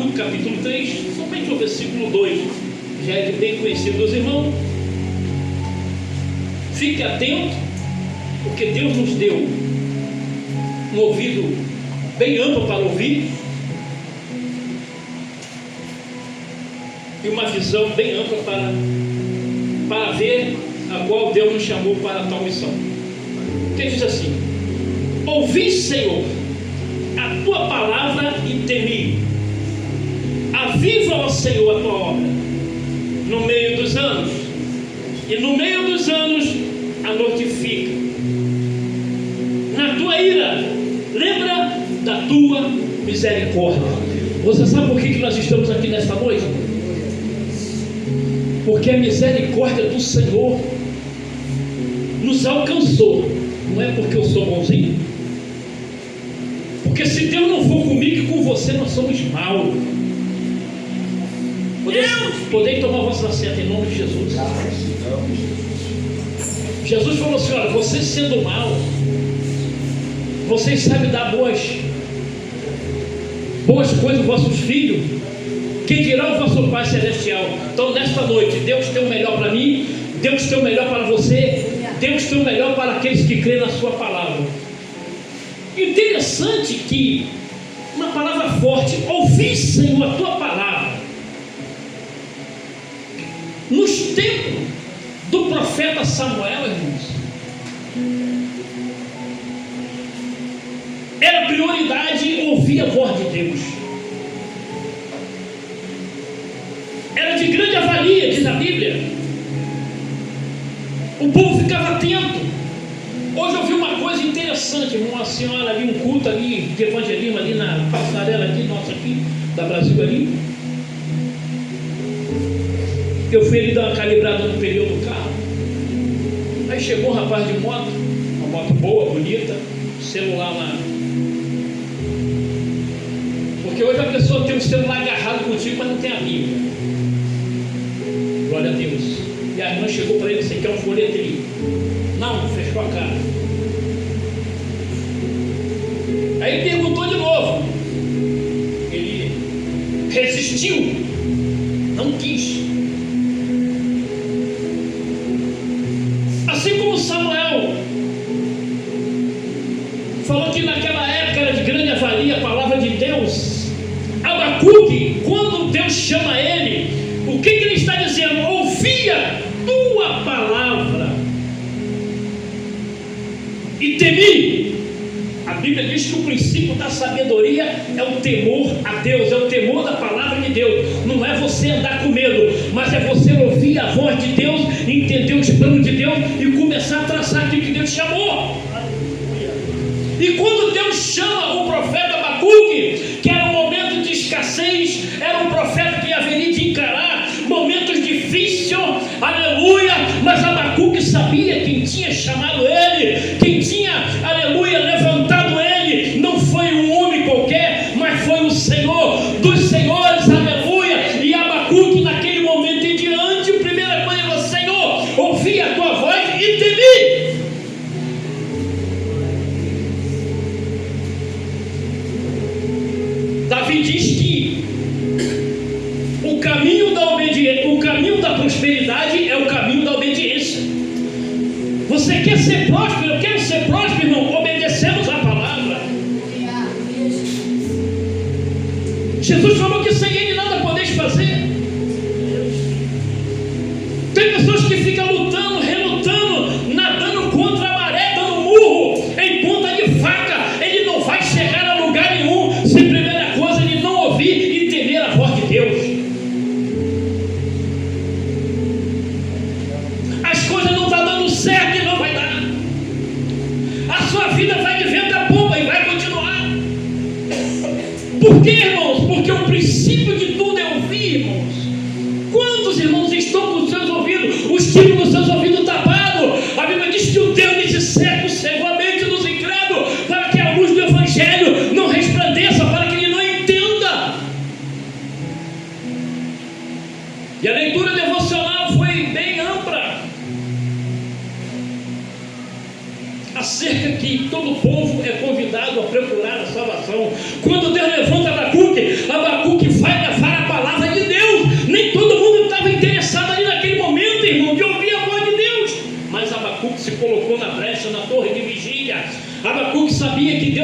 Abacuque capítulo 3, somente o versículo 2, já é bem conhecido dos irmãos. Fique atento, porque Deus nos deu um ouvido bem amplo para ouvir e uma visão bem ampla para ver a qual Deus nos chamou para tal missão. Que diz assim: ouvi, Senhor, a tua palavra e temi. Aviva, ó Senhor, a tua obra no meio dos anos, e no meio dos anos a notifica. Na tua ira, lembra da tua misericórdia. Você sabe por que nós estamos aqui nesta noite? Porque a misericórdia do Senhor nos alcançou. Não é porque eu sou bonzinho, porque se Deus não for comigo e com você, nós somos maus. Podem tomar vossa assento em nome de Jesus. Jesus falou assim: olha, vocês sendo mal, vocês sabem dar boas coisas aos vossos filhos, quem dirá o vosso Pai Celestial? Então nesta noite, Deus tem o melhor para mim, Deus tem o melhor para você, Deus tem o melhor para aqueles que creem na sua palavra. Interessante que uma palavra forte: ouvi, Senhor, a tua palavra. Nos tempos do profeta Samuel, irmãos, era prioridade ouvir a voz de Deus. Era de grande avalia, diz a Bíblia. O povo ficava atento. Hoje eu vi uma coisa interessante, uma senhora ali, um culto ali de evangelismo ali na passarela aqui, nossa aqui, da Brasil ali. Eu fui ali dar uma calibrada no pneu do carro. Aí chegou um rapaz de moto, uma moto boa, bonita, celular lá. Porque hoje a pessoa tem um celular agarrado contigo, mas não tem a Bíblia. Glória a Deus. E a irmã chegou para ele: você quer um folheto ali? Não, fechou a cara. Aí perguntou de novo. Ele resistiu, não quis. Assim como Samuel falou que naquela época era de grande avalia a palavra de Deus, Abacuque, quando Deus chama ele, o que ele está dizendo? Ouvi a tua palavra e temi. A Bíblia diz que o princípio da sabedoria é o temor a Deus, é o temor da palavra de Deus. Não é você andar com medo, mas é você ouvir a voz de Deus, entender os planos de Deus e começar a traçar aquilo que Deus chamou. E quando Deus chama o profeta Abacuque, que era um momento de escassez, era um profeta que haveria de encarar momentos difíceis, aleluia, mas Abacuque sabia quem tinha chamado ele, quem tinha, aleluia, levantado ele, não foi um homem qualquer, mas foi o Senhor dos senhores, aleluia. E Abacuque naquele momento em diante, a primeira coisa é: Senhor, ouvi a tua voz e temi. Davi diz que o caminho da obediência, o caminho da prosperidade é o caminho da obediência. Você quer ser próspero? Eu quero ser próspero, irmão. Obedecemos a palavra. Jesus falou que sem ele nada podeis fazer. Tem pessoas que ficam lutando, relutando, nadando contra a maré, dando murro em ponta de faca. Ele não vai chegar a lugar nenhum se primeira coisa ele não ouvir e temer a voz de Deus. As coisas não estão dando certo e não vai dar. A sua vida vai de vento a popa e vai continuar. Por quê, irmãos? Porque o princípio de tudo é ouvir, irmãos. Quantos irmãos estão com os seus ouvidos, os tiros dos seus ouvidos tapados? A Bíblia diz que o Deus desse século cegou a mente dos incrédulos, para que a luz do Evangelho não resplandeça, para que ele não entenda. E a leitura devocional foi bem ampla, acerca que todo povo é convidado a procurar a salvação. Quando Deus levanta Abacuque, Abacuque vai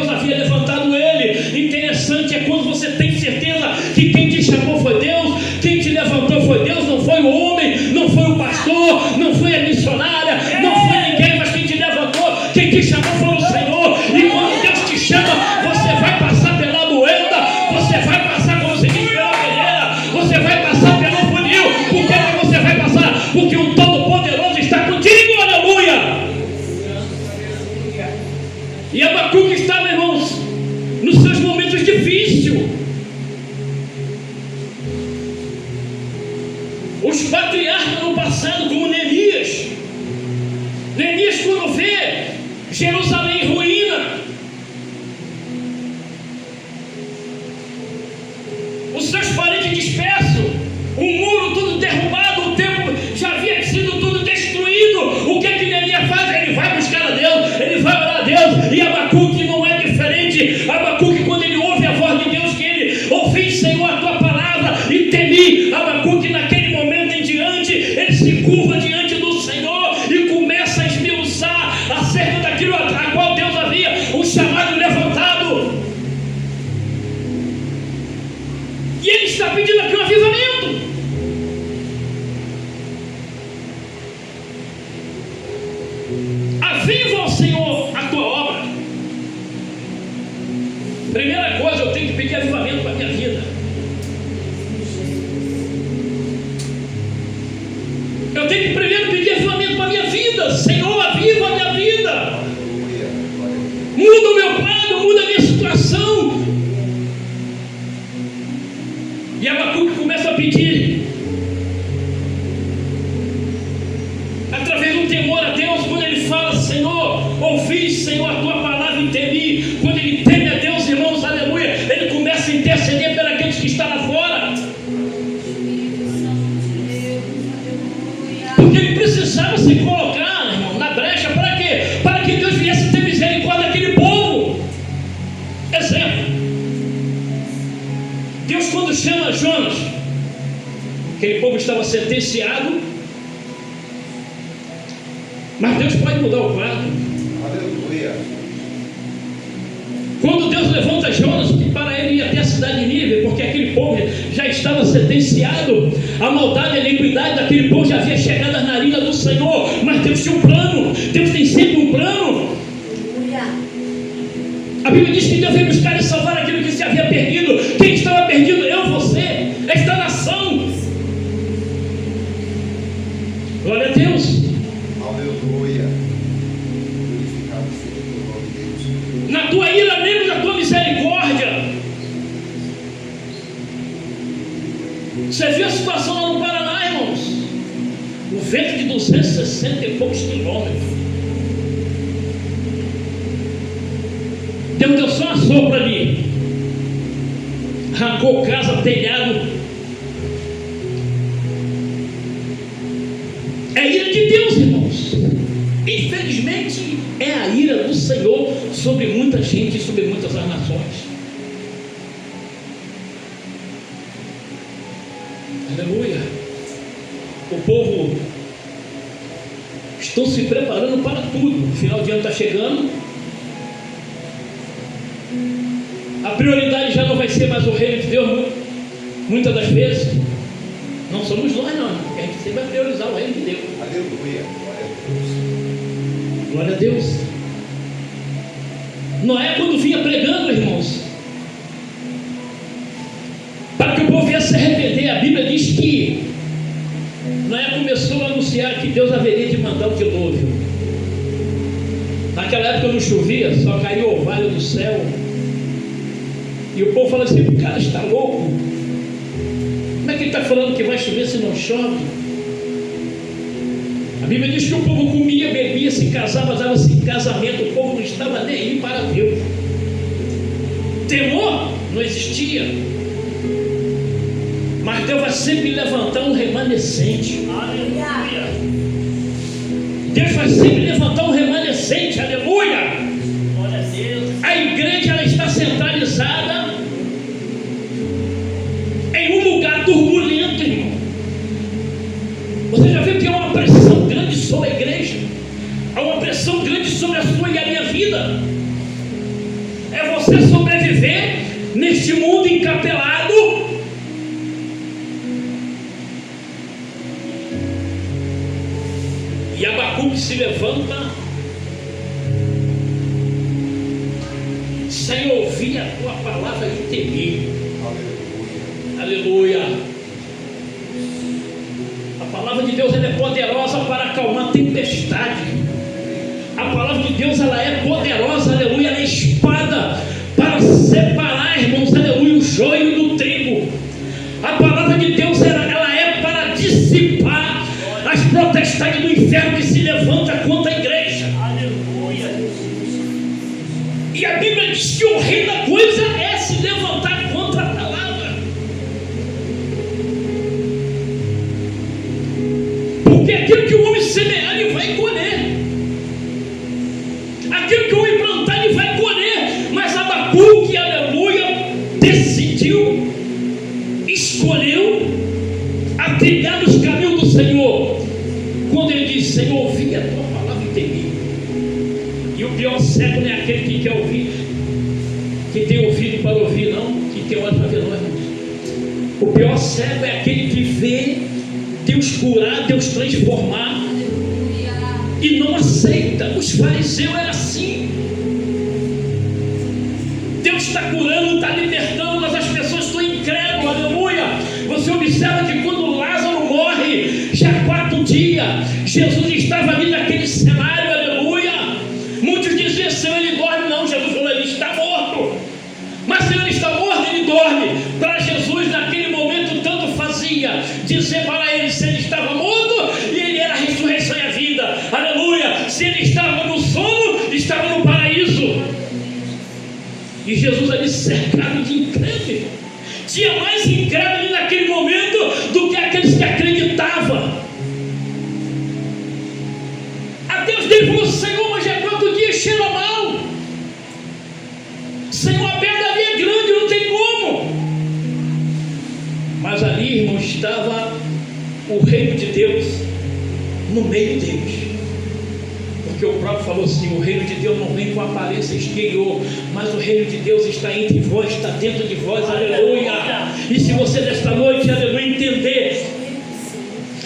Deus havia levantado ele. Interessante é quando você tem certeza que quem te chamou foi Deus, quem te levantou foi Deus, não foi o homem, não foi o pastor, não foi a missionária, não foi ninguém, mas quem te levantou, quem te chamou foi o Senhor. E quando Deus te chama, você vai passar pela moeda, você vai passar, como se diz, pela peneira, você vai passar pelo funil. Por que você vai passar? Porque o Todo-Poderoso está contigo, aleluia. E Abacuque estava, irmãos, nos seus momentos difíceis. Os patriarcas no passado, como Neemias, quando vê Jerusalém em ruína, os seus parentes dispersos, o muro tudo derrubado, o templo já havia sido tudo destruído, o que Neemias faz? Ele vai buscar a Deus, ele vai orar a Deus. E Abacuque não é diferente. Abacuque, quando ele ouve a voz de Deus, que ele ouvi, Senhor, a tua palavra e temi, Abacuque naquele momento em diante, ele se curva diante do Senhor e começa a esmiuçar acerca daquilo a qual Deus havia o chamado levantado. E ele está pedindo aqui um avivamento. Aviva, Senhor, a tua obra. Primeira coisa, eu tenho que pedir avivamento para a minha vida. Eu tenho que primeiro pedir avivamento para a minha vida. Senhor, aviva a minha vida. Muda o meu quadro, muda a minha situação. E Abacuque começa a pedir, através do temor a Deus, quando ele fala, Senhor, ouvi, Senhor, a tua palavra e temi. Quando ele teme a Deus, irmãos, aleluia, ele começa a interceder por aqueles que estão lá fora. Porque ele precisava se colocar, irmão, na brecha. Para quê? Para que Deus viesse ter misericórdia daquele povo. Exemplo, Deus, quando chama Jonas, aquele povo estava sentenciado, mas Deus pode mudar o quadro. Aleluia. Quando Deus levanta Jonas para ele ir até a cidade de Nínive, porque aquele povo já estava sentenciado, a maldade e a iniquidade daquele povo já havia chegado às narinas do Senhor, mas Deus tinha um plano. Deus tem sempre um plano. A Bíblia diz que Deus veio buscar e salvar aquilo que se havia perdido. Quem estava perdido? Eu, você, esta nação. Glória a Deus. Aleluia. Glorificado seja o nome de Deus. Na tua ira, lembra da tua misericórdia. Você viu a situação lá no Paraná, irmãos? O vento de 260 e poucos quilômetros. Deus deu só uma sopra ali, arrancou casa, telhado. É a ira de Deus, irmãos. Infelizmente é a ira do Senhor sobre muita gente e sobre muitas nações. Aleluia. O povo estão se preparando para tudo. O final de ano está chegando. A prioridade já não vai ser mais o reino de Deus. Muitas das vezes não somos nós, não, porque a gente sempre vai priorizar o reino de Deus. Aleluia. Glória a Deus. Noé, quando vinha pregando, irmãos, para que o povo viesse se arrepender, a Bíblia diz que Noé começou a anunciar que Deus haveria de mandar o dilúvio. Naquela época não chovia, só caía o orvalho do céu. E o povo fala assim: o cara está louco. Como é que ele está falando que vai chover se não chove? A Bíblia diz que o povo comia, bebia, se casava, dava-se em casamento. O povo não estava nem aí para Deus. Temor não existia. Mas Deus vai sempre levantar um remanescente. Aleluia. Deus vai sempre levantar um remanescente. Aleluia. Glória a Deus. A igreja, ela está centralizada em um lugar turbulento, irmão. Você já viu que há uma pressão grande sobre a igreja? Há uma pressão grande sobre a sua e a minha vida. encapelado. E Abacuque se levanta sem ouvir a tua palavra e temer. Aleluia. A palavra de Deus ela é poderosa para acalmar a tempestade. A palavra de Deus ela é poderosa, aleluia, ela é espada para separar, irmãos, aleluia, o joio do trigo. A palavra de Deus ela é para dissipar as potestades do inferno que se levanta contra a igreja. Aleluia. E a Bíblia diz que horrenda coisa é se levantar contra a palavra. Porque aquilo que o homem semear, ele vai colher. Aquilo que o homem plantar, ele vai colher. Mas Abacuque, aleluia, decidiu, escolheu a trilhar nos caminhos do Senhor. Quando ele diz: Senhor, ouvi a tua palavra e temi. E o pior cego não é aquele que quer ouvir, que tem ouvido para ouvir, não, que tem olhos para ver, não, irmãos. O pior cego é aquele que vê Deus curar, Deus transformar e não aceita. Os fariseus eram assim. Deus está curando, está libertando, mas as pessoas estão incrédulas, aleluia. Você observa que quando Lázaro morre, já 4 dias, Jesus estava ali naquele cenário, aleluia. Muitos diziam: Senhor, ele dorme. Não, Jesus falou: ele está morto. Mas se ele está morto, ele dorme. Para Jesus, naquele momento, tanto fazia dizer para ele se ele estava morto e ele era a ressurreição e a vida, aleluia. Se ele estava no sono, estava no paraíso. E Jesus ali cercado de incrédulos. Tinha mais incrédulos ali naquele momento do que aqueles que acreditavam. A Deus dele falou: Senhor, mas já 4 dias cheira mal. Senhor, a pedra ali é grande, não tem como. Mas ali, irmão, estava o reino de Deus no meio deles. Porque o próprio falou assim: o reino de Deus não vem com aparência exterior, mas o reino de Deus está entre vós, está dentro de vós, aleluia. E se você nesta noite, aleluia, entender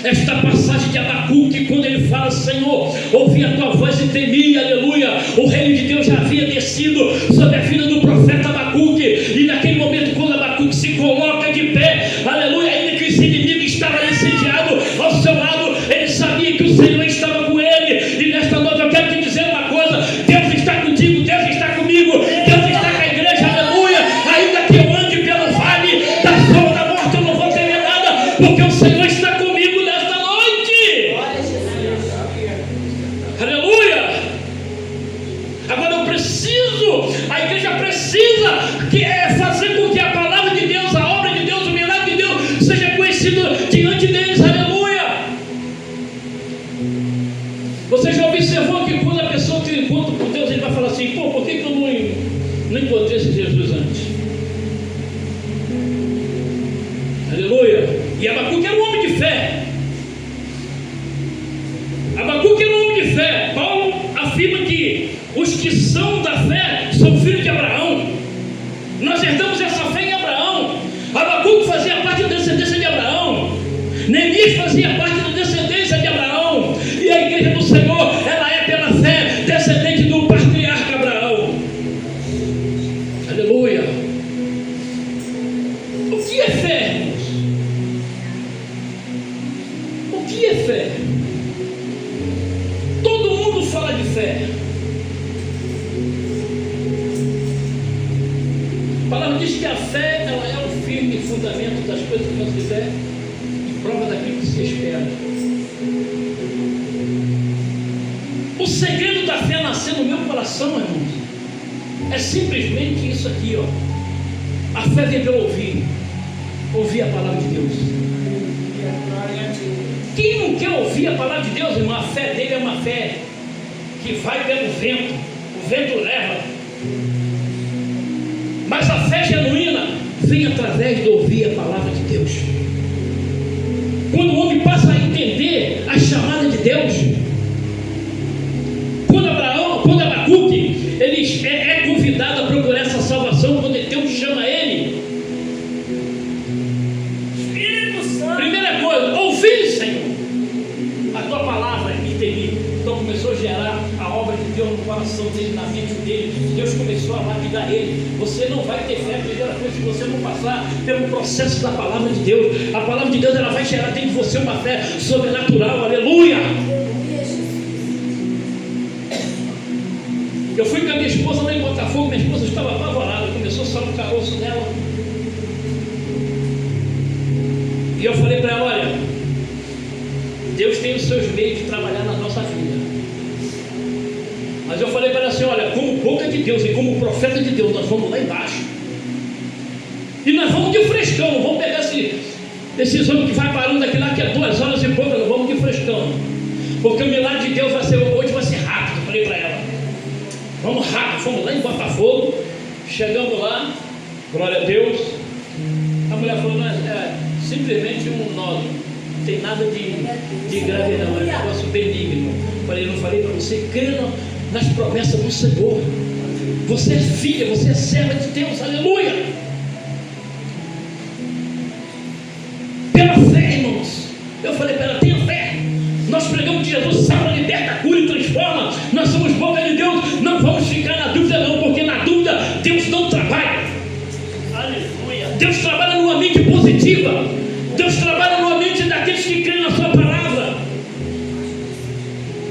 esta passagem de Abacuque, quando ele fala: Senhor, ouvi a tua voz e temi, aleluia. O reino de Deus já havia descido sobre a vida do profeta Abacuque. E naquele momento, quando Abacuque se coloca de pé, aleluia, ainda que os inimigos estavam ali sediados ao seu lado, ele sabia que o Senhor estava com ele. E nesta noite eu quero te dizer uma coisa: Deus está contigo, Deus está comigo, Deus está com a igreja, aleluia. Ainda que eu ande pelo vale da sombra da morte, eu não vou temer nada, porque o Senhor está comigo nesta noite. Aleluia. Agora eu preciso, a igreja precisa fazer com que a palavra de Deus, a obra de Deus, o milagre de Deus seja conhecido diante deles, aleluia. Você já observou que quando a pessoa tem um encontro com Deus, ele vai falar assim: pô, por que eu não encontrei esse Jesus antes? Aleluia. E Abacuque era um homem de fé. Abacuque era um homem de fé. Paulo afirma que os que são da fé são filhos de Abraão. Nós herdamos essa fé em Abraão. Abacuque fazia parte da descendência de Abraão. Neemias fazia parte da descendência de Abraão. E a igreja do Senhor, ela é pela fé descendente do patriarca Abraão. Aleluia. O que é fé, irmãos? O que é fé? Todo mundo fala de fé. A palavra diz que a fé, ela é o firme fundamento das coisas que não se vê e prova daquilo que se espera. O segredo da fé nascer no meu coração, irmãos, é simplesmente isso aqui, ó. A fé vem pelo ouvir a palavra de Deus. Quem não quer ouvir a palavra de Deus, irmão, a fé dele é uma fé que vai pelo vento, o vento leva. Mas a fé genuína vem através de ouvir a palavra de Deus. Quando o homem passa a entender a chamada de Deus, quando Abacuque ele é convidado a procurar essa salvação, quando Deus chama ele, negar Ele. Você não vai ter fé, primeira coisa, se você não passar pelo processo da palavra de Deus. A palavra de Deus, ela vai gerar dentro de você uma fé sobrenatural. Aleluia! Eu fui com a minha esposa lá em Botafogo, minha esposa estava apavorada, começou a sair um caroço nela. E eu falei para ela: olha, Deus tem os seus meios de trabalhar na nossa vida. Mas eu falei para ela assim: olha, como boca de Deus e como profeta de Deus, nós vamos lá embaixo. E nós vamos de frescão, não vamos pegar esses homens que vai parando daqui lá, que é 2 horas e pouco, nós vamos de frescão. Porque o milagre de Deus hoje vai ser rápido. Eu falei para ela: vamos rápido, fomos lá em Botafogo, chegamos lá, glória a Deus. A mulher falou: não, é simplesmente um nódulo, não tem nada de grave não, é um negócio benigno. Eu não falei para você, crê nas promessas do Senhor. Você é filha, você é serva de Deus, aleluia. Pela fé, irmãos. Eu falei para ela: tenha fé. Nós pregamos que Jesus salva, liberta, cura e transforma. Nós somos boca de Deus. Não vamos ficar na dúvida não, porque na dúvida Deus não trabalha. Aleluia. Deus trabalha numa mente positiva. Deus trabalha numa mente daqueles que creem na sua palavra.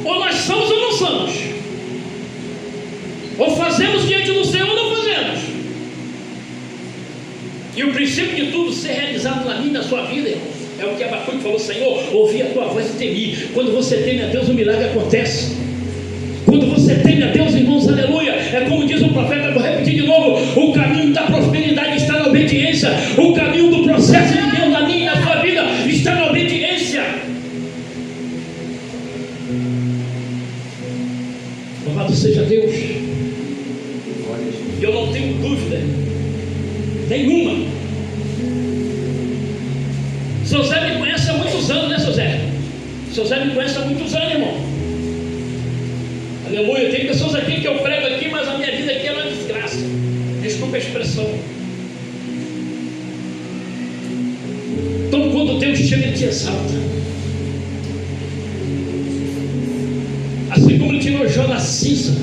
Ou nós somos ou não somos. Ou fazemos diante do Senhor ou não fazemos. E o princípio de tudo ser realizado na minha e na sua vida, irmão, é o que Abacuque falou: Senhor, ouvi a tua voz e temi. Quando você teme a Deus, o milagre acontece. Quando você teme a Deus, irmãos, aleluia, é como diz o profeta, vou repetir de novo: o caminho da prosperidade está na obediência. O caminho do processo de Deus na minha e na sua vida está na obediência. Louvado seja Deus. Eu não tenho dúvida nenhuma. Seu Zé me conhece há muitos anos, né, seu Zé? Seu Zé me conhece há muitos anos, irmão. Aleluia. Tem pessoas aqui que eu prego aqui, mas a minha vida aqui é uma desgraça. Desculpa a expressão. Então, quando Deus chega, Ele te exalta. Assim como Ele tirou Jó da cinza.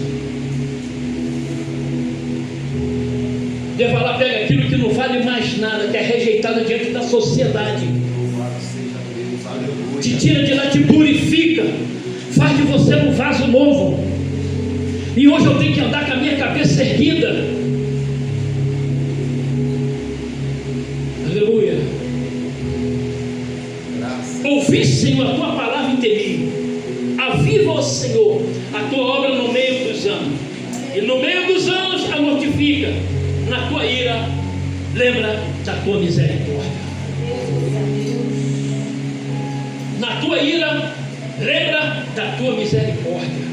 Deus vai lá, pega aquilo que não vale mais nada, que é rejeitado diante da sociedade. Te tira de lá, te purifica, faz de você um vaso novo. E hoje eu tenho que andar com a minha cabeça erguida. Aleluia. Ouvi, Senhor, a tua palavra e temi. Aviva, ó Senhor, a tua obra no meio dos anos. E no meio dos anos a mortifica. Na tua ira, lembra da tua misericórdia. Na tua ira, lembra da tua misericórdia.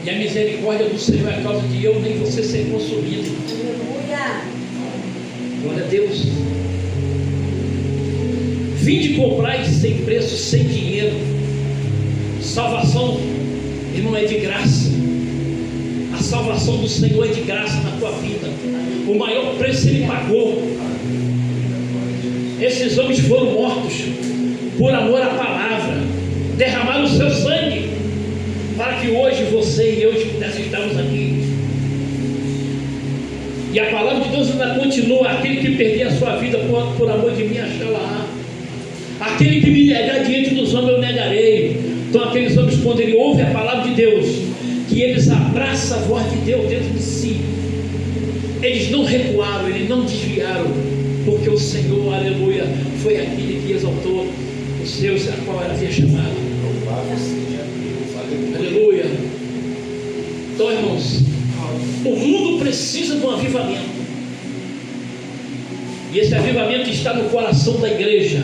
E a misericórdia do Senhor é a causa de eu nem você ser consumido. Glória a Deus. Vinde comprar sem preço, sem dinheiro. Salvação, irmão, é de graça. A salvação do Senhor é de graça na tua vida. O maior preço Ele pagou. Esses homens foram mortos por amor à palavra, derramaram o seu sangue para que hoje você e eu estamos aqui. E a palavra de Deus ainda continua: aquele que perder a sua vida por amor de mim, achará. Aquele que me negar diante dos homens, eu negarei. Então aqueles homens, quando ele ouve a palavra de Deus, que eles abraçam a voz de Deus dentro de si, eles não recuaram, eles não desviaram, porque o Senhor, aleluia, foi aquele que exaltou os seus a qual ela havia chamado. Aleluia. Então, irmãos, o mundo precisa de um avivamento, e esse avivamento está no coração da igreja.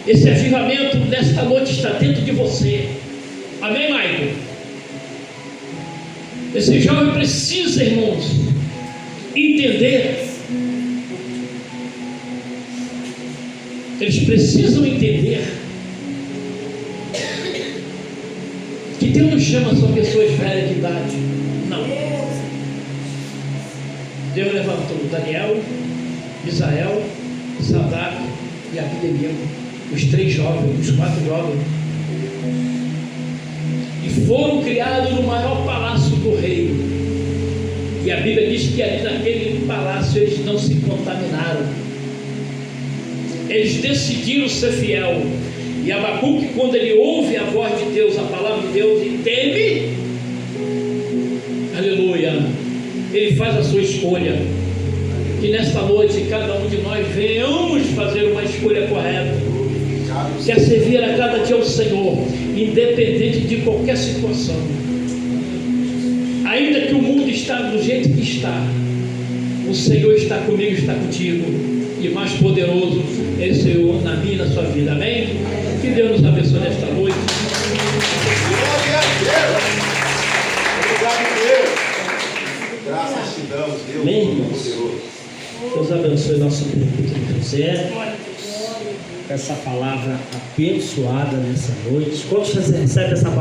Esse avivamento nesta noite está dentro de você. Amém, Michael? Esse jovem precisa, irmãos, entender. Eles precisam entender que Deus não chama só pessoas velhas de idade. Não. Deus levantou Daniel, Misael, Sadraque e Abednego, os 3 jovens, os 4 jovens, e foram criados no maior palácio do do rei. E a Bíblia diz que ali naquele palácio eles não se contaminaram. Eles decidiram ser fiel. E Abacuque, quando ele ouve a voz de Deus, a palavra de Deus, e teme, aleluia, ele faz a sua escolha. Que nesta noite cada um de nós venhamos fazer uma escolha correta, que é servir a cada dia ao Senhor, independente de qualquer situação. Ainda que o mundo está do jeito que está, o Senhor está comigo, está contigo, e mais poderoso é o Senhor na minha e na sua vida. Amém? Que Deus nos abençoe nesta noite. Glória a Deus. Obrigado, Deus. Graças te damos, Deus. Amém. Poderoso. Deus abençoe nosso querido José, essa palavra abençoada nessa noite. Quantos recebem essa palavra?